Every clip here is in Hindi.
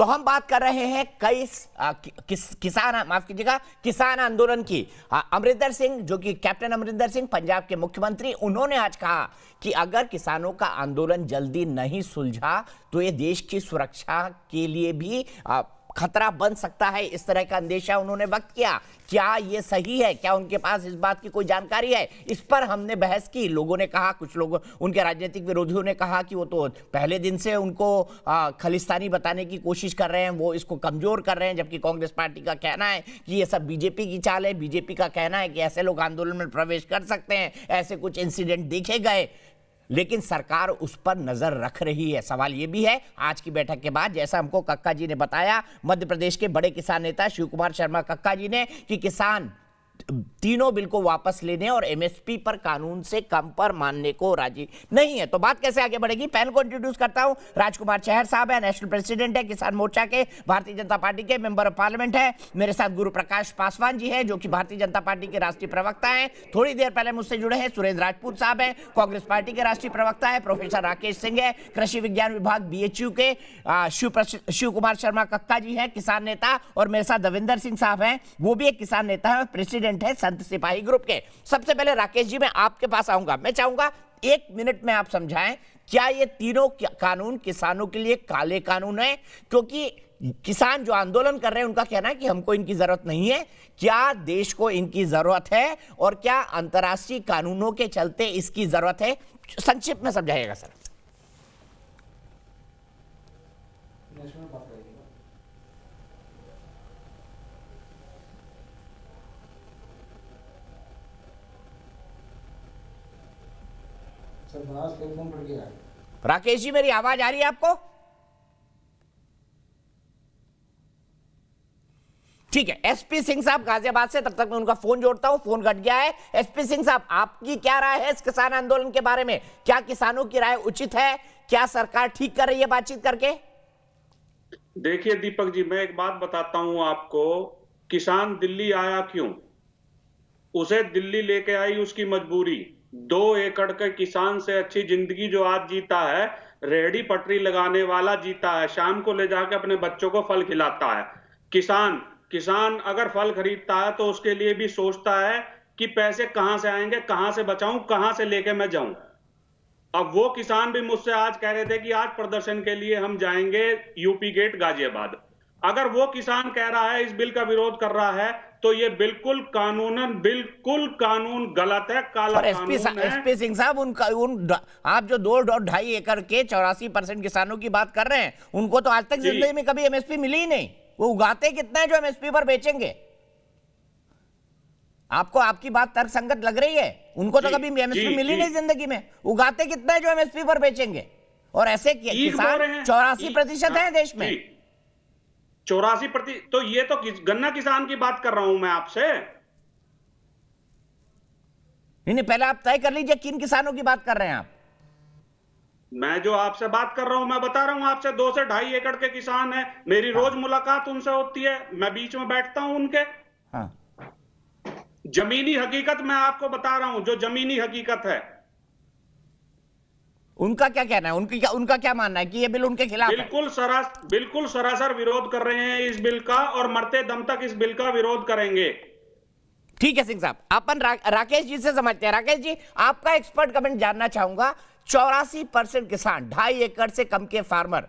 तो हम बात कर रहे हैं किसान आंदोलन की। अमरिंदर सिंह, जो कि कैप्टन अमरिंदर सिंह पंजाब के मुख्यमंत्री, उन्होंने आज कहा कि अगर किसानों का आंदोलन जल्दी नहीं सुलझा तो ये देश की सुरक्षा के लिए भी खतरा बन सकता है। इस तरह का अंदेशा उन्होंने व्यक्त किया। क्या ये सही है? क्या उनके पास इस बात की कोई जानकारी है? इस पर हमने बहस की। लोगों ने कहा, कुछ लोगों, उनके राजनीतिक विरोधियों ने कहा कि वो तो पहले दिन से उनको खालिस्तानी बताने की कोशिश कर रहे हैं, वो इसको कमजोर कर रहे हैं, जबकि कांग्रेस पार्टी का कहना है कि ये सब बीजेपी की चाल है। बीजेपी का कहना है कि ऐसे लोग आंदोलन में प्रवेश कर सकते हैं, ऐसे कुछ इंसिडेंट देखे गए, लेकिन सरकार उस पर नजर रख रही है। सवाल यह भी है, आज की बैठक के बाद, जैसा हमको कक्का जी ने बताया, मध्य प्रदेश के बड़े किसान नेता शिव कुमार शर्मा कक्का जी ने, कि किसान तीनों बिल को वापस लेने और एमएसपी पर कानून से कम पर मानने को राजी नहीं है। तो बात कैसे आगे बढ़ेगी? पैनल को इंट्रोड्यूस करता हूं। राजकुमार चहर साहब है, नेशनल प्रेसिडेंट है किसान मोर्चा के, भारतीय जनता पार्टी के मेंबर ऑफ पार्लियामेंट है। मेरे साथ गुरु प्रकाश पासवान जी है, जो कि भारतीय जनता पार्टी के राष्ट्रीय प्रवक्ता है। थोड़ी देर पहले मुझसे जुड़े हैं सुरेंद्र राजपूत साहब है, कांग्रेस पार्टी के राष्ट्रीय प्रवक्ता है। प्रोफेसर राकेश सिंह है, कृषि विज्ञान विभाग BHU के। शिव कुमार शर्मा कक्का जी है, किसान नेता। और मेरे साथ दविंदर सिंह साहब हैं, वो भी एक किसान नेता है, प्रेसिडेंट है संत सिपाही ग्रुप के। सबसे पहले राकेश जी, मैं आपके पास आऊंगा। मैं चाहूंगा 1 मिनट में आप समझाएं, क्या ये तीनों कानून किसानों के लिए काले कानून है? क्योंकि किसान जो आंदोलन कर रहे हैं उनका कहना है कि हमको इनकी जरूरत नहीं है। क्या देश को इनकी जरूरत है और क्या अंतर्राष्ट्रीय कानूनों के चलते इसकी जरूरत है? संक्षिप्त में समझाइएगा सर। राकेश जी, मेरी आवाज आ रही है आपको? ठीक है। SP सिंह साहब गाजियाबाद से, तब तक मैं उनका फोन जोड़ता हूं, फोन कट गया है। SP सिंह साहब, आपकी क्या राय है इस किसान आंदोलन के बारे में? क्या किसानों की राय उचित है? क्या सरकार ठीक कर रही है बातचीत करके? देखिए दीपक जी, मैं एक बात बताता हूं आपको। किसान दिल्ली आया क्यों? उसे दिल्ली लेके आई उसकी मजबूरी। 2 एकड़ के किसान से अच्छी जिंदगी जो आज जीता है, रेहड़ी पटरी लगाने वाला जीता है, शाम को ले जाके अपने बच्चों को फल खिलाता है। किसान अगर फल खरीदता है तो उसके लिए भी सोचता है कि पैसे कहां से आएंगे, कहां से बचाऊं, कहां से लेके मैं जाऊं। अब वो किसान भी मुझसे आज कह रहे थे कि आज प्रदर्शन के लिए हम जाएंगे यूपी गेट गाजियाबाद। अगर वो किसान कह रहा है, इस बिल का विरोध कर रहा है, तो ये बिल्कुल कानून गलत है, काला कानून है। SP सिंह साहब, आप जो 2.5 एकड़ के 84% किसानों की बात कर रहे हैं, उनको तो आज तक जिंदगी में कभी MSP मिली ही नहीं। वो उगाते कितना है जो MSP पर बेचेंगे? आपको आपकी बात तर्कसंगत लग रही है? उनको तो कभी MSP मिली नहीं जिंदगी में। उगाते कितना है जो MSP पर बेचेंगे? और ऐसे किसान 84% है देश में। 84%। तो ये तो गन्ना किसान की बात कर रहा हूं मैं आपसे। नहीं, पहले आप तय कर लीजिए किन किसानों की बात कर रहे हैं आप। मैं जो आपसे बात कर रहा हूं, मैं बता रहा हूं आपसे, 2 से 2.5 एकड़ के किसान है। मेरी रोज मुलाकात उनसे होती है, मैं बीच में बैठता हूं उनके। हाँ। जमीनी हकीकत मैं आपको बता रहा हूं, जो जमीनी हकीकत है। उनका क्या कहना है? उनका क्या मानना है कि ये बिल उनके खिलाफ है? बिल्कुल सरासर विरोध कर रहे हैं इस बिल का, और मरते दम तक इस बिल का विरोध करेंगे। ठीक है सिंह साहब, अपन राकेश जी से समझते हैं। राकेश जी, आपका एक्सपर्ट कमेंट जानना चाहूंगा। 84% किसान, 2.5 एकड़ से कम के फार्मर,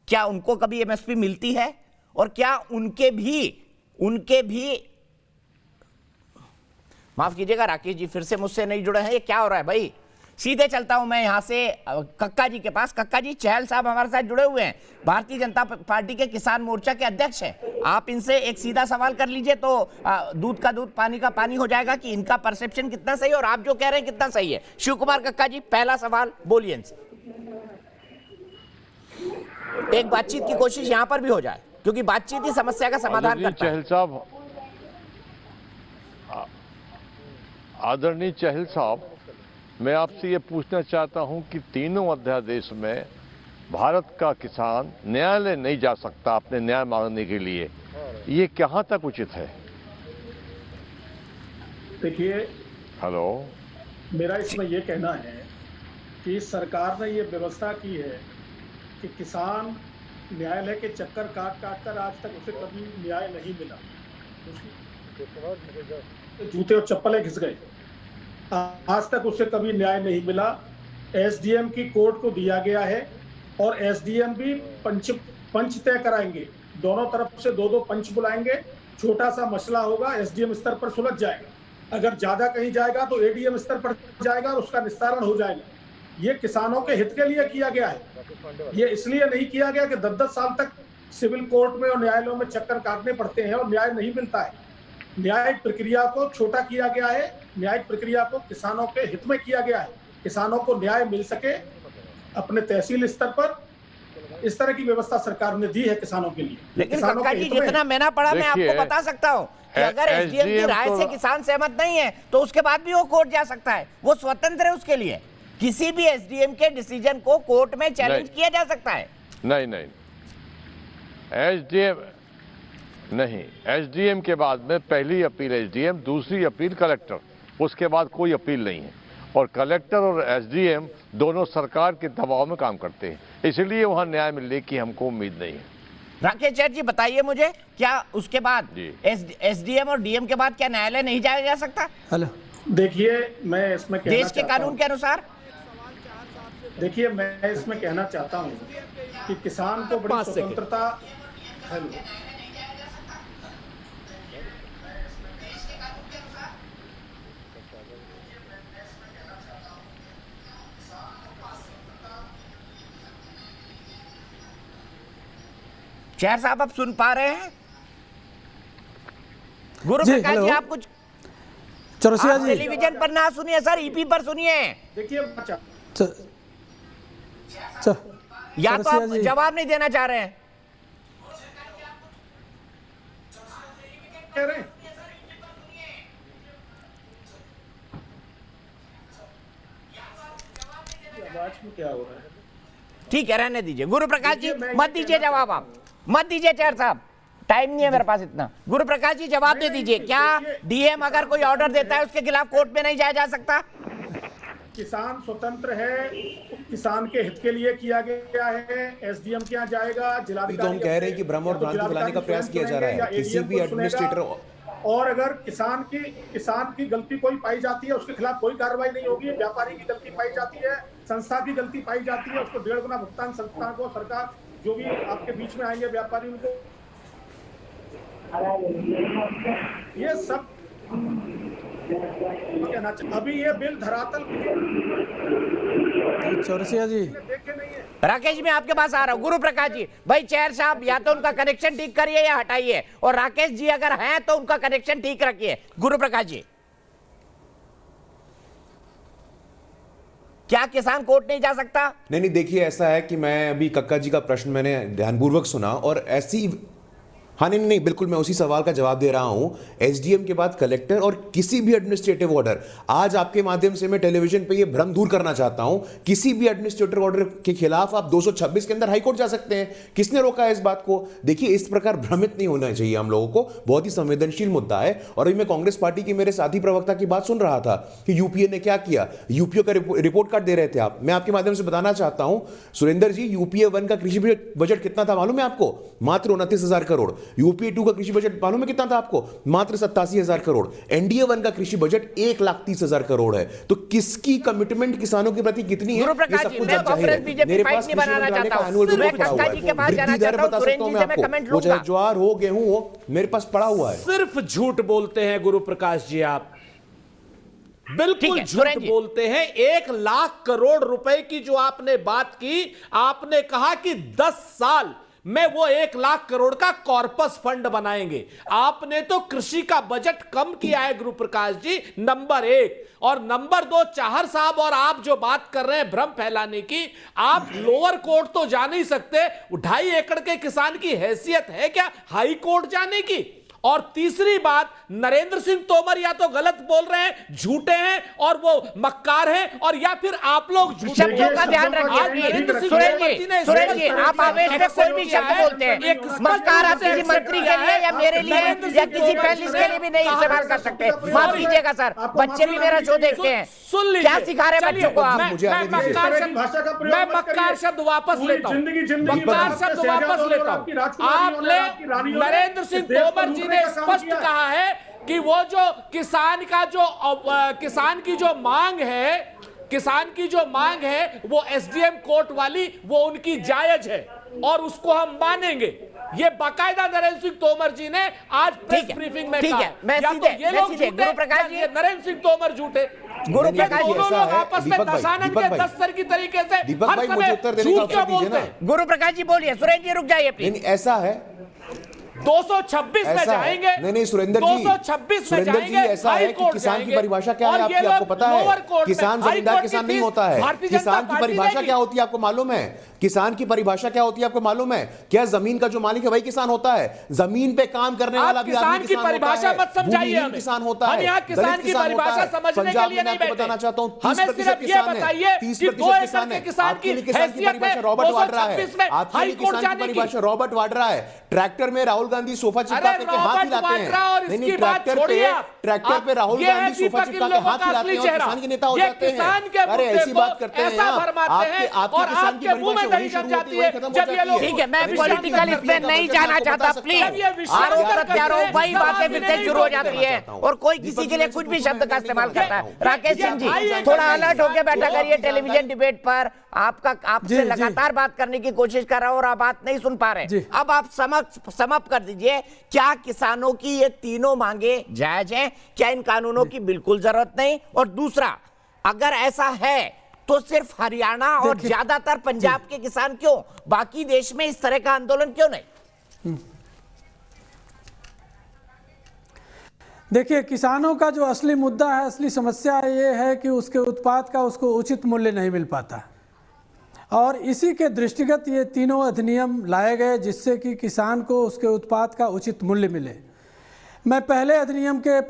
क्या उनको कभी MSP मिलती है? और क्या उनके भी माफ कीजिएगा, राकेश जी फिर से मुझसे नहीं जुड़े हैं। ये क्या हो रहा है भाई? सीधे चलता हूं मैं यहां से कक्का जी के पास। कक्का जी, चहल साहब हमारे साथ जुड़े हुए हैं, भारतीय जनता पार्टी के किसान मोर्चा के अध्यक्ष हैं। आप इनसे एक सीधा सवाल कर लीजिए तो दूध का दूध, पानी का पानी हो जाएगा कि इनका परसेप्शन कितना सही है और आप जो कह रहे हैं कितना सही है। शिव कुमार कक्का जी, पहला सवाल बोलिए इनसे। एक बातचीत की कोशिश यहां पर भी हो जाए, क्योंकि बातचीत ही समस्या का समाधान करता है। चहल साहब, आदरणीय चहल साहब, मैं आपसे ये पूछना चाहता हूं कि तीनों अध्यादेश में भारत का किसान न्यायालय नहीं जा सकता अपने न्याय मांगने के लिए, ये कहां तक उचित है? देखिए, हेलो, मेरा इसमें यह कहना है कि सरकार ने ये व्यवस्था की है कि किसान न्यायालय के चक्कर काट काट कर आज तक उसे कभी न्याय नहीं मिला। जूते और चप्पलें घिस गए, आज तक उसे कभी न्याय नहीं मिला। एसडीएम की कोर्ट को दिया गया है और एसडीएम भी पंच तय कराएंगे, दोनों तरफ से दो पंच बुलाएंगे, छोटा सा मसला होगा एसडीएम स्तर पर सुलझ जाएगा, अगर ज्यादा कहीं जाएगा तो एडीएम स्तर पर जाएगा और उसका निस्तारण हो जाएगा। ये किसानों के हित के लिए किया गया है, ये इसलिए नहीं किया गया कि 10-10 साल तक सिविल कोर्ट में और न्यायालयों में चक्कर काटने पड़ते हैं और न्याय नहीं मिलता है। न्यायिक प्रक्रिया को छोटा किया गया है, न्यायिक प्रक्रिया को किसानों के हित में किया गया है, किसानों को न्याय मिल सके अपने तहसील स्तर पर, इस तरह की व्यवस्था सरकार ने दी है किसानों के लिए। लेकिन कक्का जी, जितना मैंने पढ़ा मैं आपको बता सकता हूं कि अगर एसडीएम की राय से किसान सहमत नहीं है तो उसके बाद भी वो कोर्ट जा सकता है, वो स्वतंत्र है उसके लिए, किसी भी एसडीएम के डिसीजन को कोर्ट में चैलेंज किया जा सकता है। नहीं, एसडीएम नहीं, एसडीएम के बाद में पहली अपील एसडीएम, दूसरी अपील कलेक्टर, उसके बाद कोई अपील नहीं है। और कलेक्टर और एसडीएम दोनों सरकार के दबाव में काम करते हैं, इसलिए वहां न्याय मिलने की हमको उम्मीद नहीं है। राकेश चैट जी बताइए मुझे, क्या उसके बाद एसडीएम और डीएम के बाद क्या न्यायालय नहीं जाया जा सकता? हेलो, देखिए मैं इसमें देश के कानून के अनुसार, देखिए मैं इसमें कहना चाहता हूं कि किसान को बड़ी स्वतंत्रता। हेलो, चैर साहब आप सुन पा रहे हैं? गुरु जी, प्रकाश जी, हेलो। आप कुछ चौरसिया आप जी, टेलीविजन पर ना सुनिए सर, ईपी पर सुनिए। देखिए या तो आप जवाब नहीं देना चाह रहे हैं? कह रहे हैं आवाज में क्या हो रहा है? ठीक है, रहने दीजिए। गुरु प्रकाश जी मत दीजिए जवाब, आप मत दीजिए चैर साहब, टाइम नहीं है मेरे पास इतना। गुरु प्रकाश जी जवाब दे दीजिए, क्या डीएम अगर कोई ऑर्डर देता है उसके खिलाफ कोर्ट में नहीं जाया जा सकता? किसान स्वतंत्र है, किसान के हित के लिए किया गया है, एसडीएम के यहाँ जाएगा, जिलाधिकारी तो हम कह रहे हैं कि भ्रम और भ्रांति फैलाने का प्रयास किया जा रहा है। किसी भी एडमिनिस्ट्रेटर, और अगर किसान की गलती कोई पाई जाती है उसके खिलाफ कोई कार्रवाई नहीं होगी, व्यापारी की गलती पाई जाती है, संस्था की गलती पाई जाती है, उसको 1.5 गुना भुगतान संस्था को, सरकार जो भी आपके बीच में आएंगे व्यापारी उनको, ये सब कहना चाहिए। अभी ये बिल धरातल चौरसिया जी, देखे नहीं है। राकेश मैं आपके पास आ रहा हूं। गुरु प्रकाश जी, भाई चैर साहब या तो उनका कनेक्शन ठीक करिए या हटाइए, और राकेश जी अगर हैं तो उनका कनेक्शन ठीक रखिए। गुरु प्रकाश जी, क्या किसान कोर्ट नहीं जा सकता? नहीं, देखिए ऐसा है कि मैं अभी कक्का जी का प्रश्न मैंने ध्यानपूर्वक सुना और ऐसी, हाँ नहीं, बिल्कुल मैं उसी सवाल का जवाब दे रहा हूं। एसडीएम के बाद कलेक्टर और किसी भी एडमिनिस्ट्रेटिव ऑर्डर, आज आपके माध्यम से मैं टेलीविजन पे ये भ्रम दूर करना चाहता हूं, किसी भी एडमिनिस्ट्रेटिव ऑर्डर के खिलाफ आप 226 के अंदर हाईकोर्ट जा सकते हैं। किसने रोका है इस बात को? देखिए इस प्रकार भ्रमित नहीं होना चाहिए हम लोगों को, बहुत ही संवेदनशील मुद्दा है। और अभी मैं कांग्रेस पार्टी के मेरे साथी प्रवक्ता की बात सुन रहा था कि यूपीए ने क्या किया, यूपीए का रिपोर्ट कार्ड दे रहे थे आप। मैं आपके माध्यम से बताना चाहता हूं सुरेंद्र जी, यूपीए 1 का कृषि बजट कितना था मालूम है आपको? मात्र 29,000 करोड़। यूपीए 2 का कृषि बजट मालूम है कितना था आपको? मात्र 87,000 करोड़। एनडीए 1 का कृषि बजट 1,30,000 करोड़ है। तो किसकी कमिटमेंट किसानों के प्रति कितनी है, ये सब कुछ जाहिर है। मेरे पास कृषि मंत्रालय का एनुअल रिपोर्ट पड़ा हुआ है, वृद्धि दर बता सकता हूं मैं आपको, वो चाहे ज्वार हो गेहूं हो, मेरे पास पड़ा हुआ है। सिर्फ झूठ बोलते हैं गुरु प्रकाश जी, आप बिल्कुल झूठ बोलते हैं। 1,00,000 करोड़ रुपए की जो आपने बात की, आपने कहा कि 10 साल में वो 1,00,000 करोड़ का कॉर्पस फंड बनाएंगे। आपने तो कृषि का बजट कम किया है गुरु प्रकाश जी, नंबर 1। और नंबर 2, चाहर साहब और आप जो बात कर रहे हैं भ्रम फैलाने की, आप लोअर कोर्ट तो जा नहीं सकते। 2.5 एकड़ के किसान की हैसियत है क्या हाई कोर्ट जाने की? और तीसरी बात, नरेंद्र सिंह तोमर या तो गलत बोल रहे हैं, झूठे हैं और वो मक्कार हैं, और या फिर आप लोग शब्दों का ध्यान रखिए। सुरेश जी, आप आवेश में कोई भी शब्द बोलते हैं, मक्कार आप किसी मंत्री के लिए या मेरे लिए या किसी पैनलिस्ट के लिए भी नहीं इस्तेमाल कर सकते। माफ कीजिएगा सर, बच्चे भी मेरा शो देखते हैं। सुन लीजिए। क्या सिखा रहे बच्चों को आप? मुझे आने दीजिए। मैं मक्कार शब्द वापस लेता हूं, मक्कार शब्द वापस लेता हूं। आपने नरेंद्र सिंह तोमर जी ने स्पष्ट कहा है कि वो जो किसान की जो मांग है वो एसडीएम कोर्ट वाली, वो उनकी जायज है और उसको हम मानेंगे। ये बाकायदा नरेंद्र सिंह तोमर जी ने आज प्रेस ब्रीफिंग में कहा। या तो ये लोग झूठे, या नरेंद्र सिंह तोमर झूठे। दोनों लोग आपस में दशानन के दस्तर की तरीके से हर समय झूठ क्यों बोलते हैं? गुरु प्रकाश जी बोलिए, सुरेश जी रुक जाइए प्लीज। ऐसा है 226 में जाएंगे। नहीं सुरेंद्र जी, 226 में जाएंगे। ऐसा है कि किसान की परिभाषा क्या है आपको पता है? किसान जमींदार किसान नहीं होता है। किसान की परिभाषा क्या होती है आपको मालूम है? किसान की परिभाषा क्या होती है आपको मालूम है? क्या जमीन का जो मालिक है वही किसान होता है? जमीन पे काम करने वाला भी आदमी किसान की परिभाषा मत समझाइए हमें। किसान होता है। हम यहाँ किसान की परिभाषा समझने के लिए नहीं बैठे। बताना चाहता हूँ, हमें सिर्फ ये बताइए कि 2 एकड़ के किसान की हैसियत है। रॉबर्ट वाड्रा है, 226 में हाई कोर्ट जाने की परिभाषा रॉबर्ट वाड्रा है। ट्रैक्टर में राहुल गांधी सोफा चिपका के हाथ हिलाते हैं। नहीं, ट्रैक्टर पे राहुल गांधी सोफा चिपका के हाथ हिलाते हैं और किसान के नेता हो जाते हैं। अरे ऐसी बात करते हैं आपके किसान की परिभाषा वही शुरू होती है, खत्म हो जाती है। ठीक है, मैं पॉलिटिकल इसमें नहीं जाना चाहता प्लीज। आरोप प्रत्यारोप वही बातें फिर से शुरू हो जाती है और कोई किसी के लिए कुछ भी शब्द का इस्तेमाल करता है। राकेश सिंह जी थोड़ा अलर्ट होकर बैठा करिए टेलीविजन डिबेट पर। आपसे लगातार बात करने की कोशिश कर रहा हूं और आप बात नहीं सुन पा रहे। अब आप समाप्त कर दीजिए। क्या किसानों की ये तीनों मांगे जायज हैं? क्या इन कानूनों की बिल्कुल जरूरत नहीं? और दूसरा, अगर ऐसा है तो सिर्फ हरियाणा और ज्यादातर पंजाब के किसान क्यों, बाकी देश में इस तरह का आंदोलन क्यों नहीं? देखिए, किसानों का जो असली मुद्दा है, असली समस्या ये है कि उसके उत्पाद का उसको उचित मूल्य नहीं मिल पाता और इसी के दृष्टिगत ये तीनों अधिनियम लाए गए जिससे कि किसान को उसके उत्पाद का उचित मूल्य मिले। मैं पहले अधिनियम के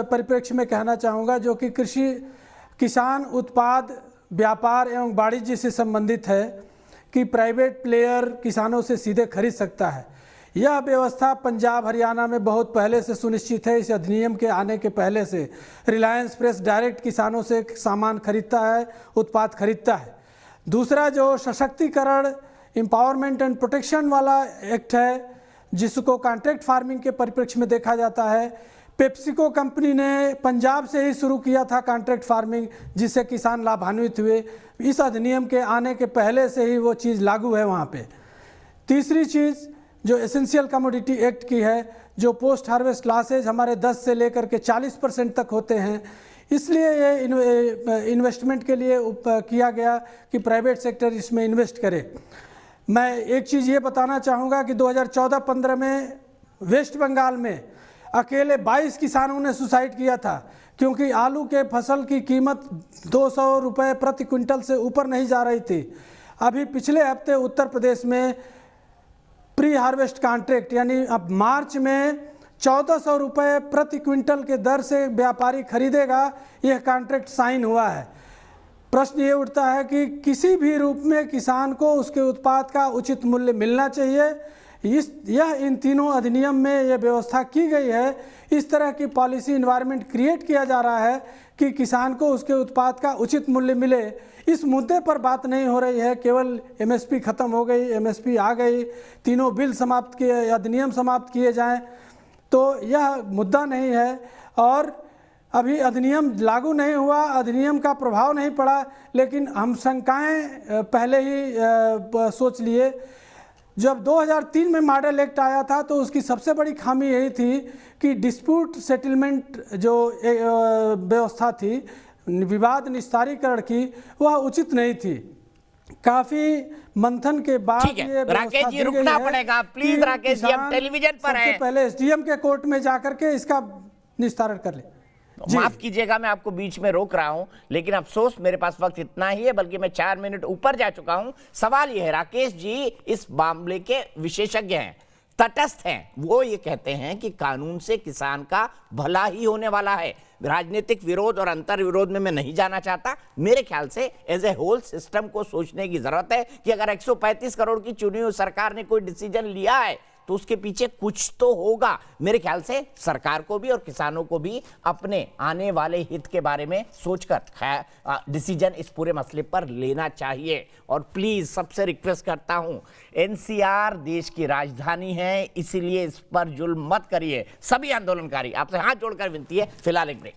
परिप्रेक्ष्य में कहना चाहूँगा जो कि कृषि किसान उत्पाद व्यापार एवं वाणिज्य से संबंधित है कि प्राइवेट प्लेयर किसानों से सीधे खरीद सकता है। यह व्यवस्था पंजाब हरियाणा में बहुत पहले से सुनिश्चित है। इस अधिनियम के आने के पहले से रिलायंस फ्रेश डायरेक्ट किसानों से सामान खरीदता है, उत्पाद खरीदता है। दूसरा जो सशक्तिकरण एम्पावरमेंट एंड प्रोटेक्शन वाला एक्ट है जिसको कॉन्ट्रैक्ट फार्मिंग के परिप्रेक्ष्य में देखा जाता है। पेप्सिको कंपनी ने पंजाब से ही शुरू किया था कॉन्ट्रैक्ट फार्मिंग जिससे किसान लाभान्वित हुए। इस अधिनियम के आने के पहले से ही वो चीज़ लागू है वहाँ पे। तीसरी चीज़ जो एसेंशियल कमोडिटी एक्ट की है, जो पोस्ट हार्वेस्ट लॉसेज हमारे 10 से लेकर के 40% तक होते हैं, इसलिए ये इन्वेस्टमेंट के लिए किया गया कि प्राइवेट सेक्टर इसमें इन्वेस्ट करे। मैं एक चीज़ ये बताना चाहूँगा कि 2014-15 में वेस्ट बंगाल में अकेले 22 किसानों ने सुसाइड किया था क्योंकि आलू के फसल की कीमत 200 रुपये प्रति क्विंटल से ऊपर नहीं जा रही थी। अभी पिछले हफ्ते उत्तर प्रदेश में प्री हार्वेस्ट कॉन्ट्रैक्ट यानी अब मार्च में 1400 रुपये प्रति क्विंटल के दर से व्यापारी खरीदेगा, यह कॉन्ट्रैक्ट साइन हुआ है। प्रश्न ये उठता है कि किसी भी रूप में किसान को उसके उत्पाद का उचित मूल्य मिलना चाहिए। यह इन तीनों अधिनियम में यह व्यवस्था की गई है। इस तरह की पॉलिसी इन्वायरमेंट क्रिएट किया जा रहा है कि किसान को उसके उत्पाद का उचित मूल्य मिले। इस मुद्दे पर बात नहीं हो रही है केवल एमएसपी ख़त्म हो गई, एमएसपी आ गई, तीनों बिल समाप्त किए, अधिनियम समाप्त किए जाएं, तो यह मुद्दा नहीं है। और अभी अधिनियम लागू नहीं हुआ, अधिनियम का प्रभाव नहीं पड़ा, लेकिन हम शंकाएं पहले ही सोच लिए। जब 2003 में मॉडल एक्ट आया था तो उसकी सबसे बड़ी खामी यही थी कि डिस्प्यूट सेटलमेंट जो व्यवस्था थी, विवाद निस्तारीकरण की, वह उचित नहीं थी। काफी मंथन के बाद ये राकेश जी रुकना पड़ेगा प्लीज। राकेश जी हम टेलीविजन पर हैं। पहले एसडीएम के कोर्ट में जाकर के इसका निस्तारण कर ले। माफ कीजिएगा मैं आपको बीच में रोक रहा हूं, लेकिन अफसोस मेरे पास वक्त इतना ही है, बल्कि मैं 4 मिनट ऊपर जा चुका हूं। सवाल यह है, राकेश जी इस मामले के विशेषज्ञ हैं, तटस्थ हैं। वो ये कहते हैं कि कानून से किसान का भला ही होने वाला है। राजनीतिक विरोध और अंतर विरोध में मैं नहीं जाना चाहता। मेरे ख्याल से एज ए होल सिस्टम को सोचने की जरूरत है कि अगर 135 करोड़ की चुनी हुई सरकार ने कोई डिसीजन लिया है तो उसके पीछे कुछ तो होगा। मेरे ख्याल से सरकार को भी और किसानों को भी अपने आने वाले हित के बारे में सोचकर डिसीजन इस पूरे मसले पर लेना चाहिए। और प्लीज सबसे रिक्वेस्ट करता हूं, एनसीआर देश की राजधानी है, इसीलिए इस पर जुल्म मत करिए। सभी आंदोलनकारी आपसे हाथ जोड़कर विनती है। फिलहाल एक ब्रेक।